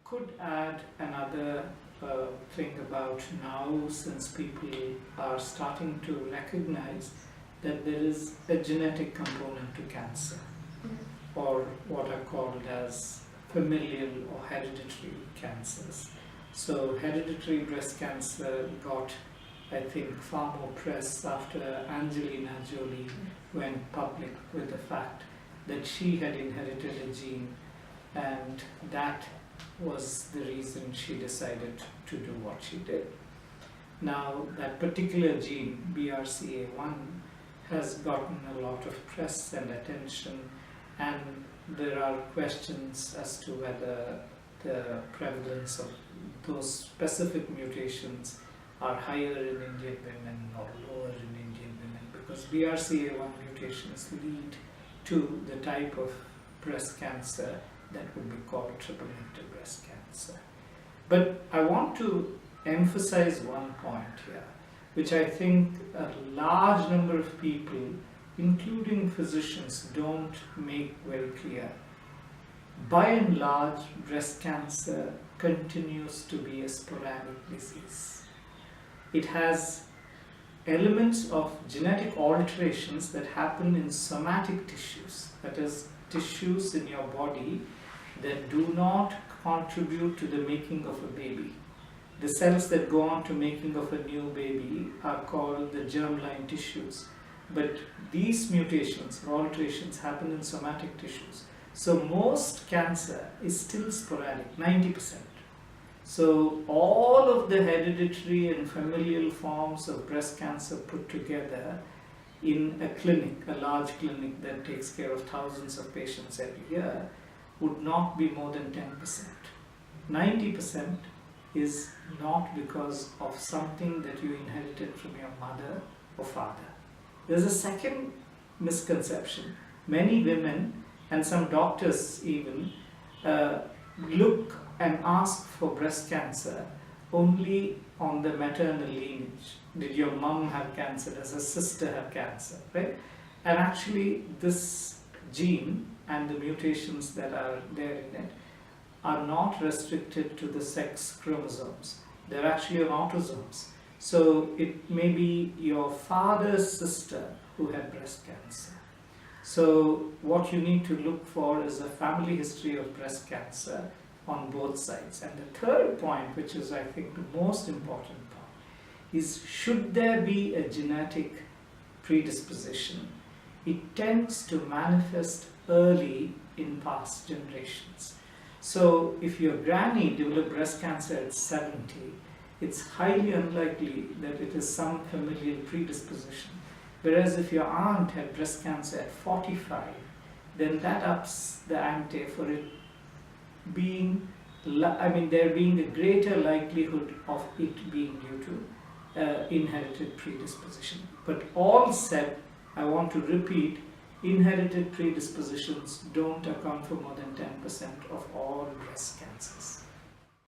could add another thing about now, since people are starting to recognize that there is a genetic component to cancer, or what are called as familial or hereditary cancers. So hereditary breast cancer got, I think, far more press after Angelina Jolie went public with the fact that she had inherited a gene, and that was the reason she decided to do what she did. Now, that particular gene, BRCA1, has gotten a lot of press and attention, and there are questions as to whether the prevalence of those specific mutations are higher in Indian women or lower in Indian women, because BRCA1 mutations lead to the type of breast cancer that would be called triple-negative breast cancer. But I want to emphasize one point here, which I think a large number of people, including physicians, don't make very clear. By and large, breast cancer continues to be a sporadic disease. It has elements of genetic alterations that happen in somatic tissues, that is, tissues in your body that do not contribute to the making of a baby. The cells that go on to making of a new baby are called the germline tissues. But these mutations or alterations happen in somatic tissues. So most cancer is still sporadic, 90%. So all of the hereditary and familial forms of breast cancer put together in a clinic, a large clinic that takes care of thousands of patients every year, would not be more than 10%. 90% is not because of something that you inherited from your mother or father. There's a second misconception. Many women and some doctors even look and ask for breast cancer only on the maternal lineage. Did your mom have cancer? Does a sister have cancer? Right? And actually this gene and the mutations that are there in it are not restricted to the sex chromosomes. They're actually on autosomes. So it may be your father's sister who had breast cancer. So what you need to look for is a family history of breast cancer on both sides. And the third point, which is I think the most important point, is should there be a genetic predisposition, it tends to manifest early in past generations. So if your granny developed breast cancer at 70, it's highly unlikely that it is some familial predisposition. Whereas if your aunt had breast cancer at 45, then that ups the ante for it being, there being a greater likelihood of it being due to inherited predisposition. But all said, I want to repeat, inherited predispositions don't account for more than 10% of all breast cancers.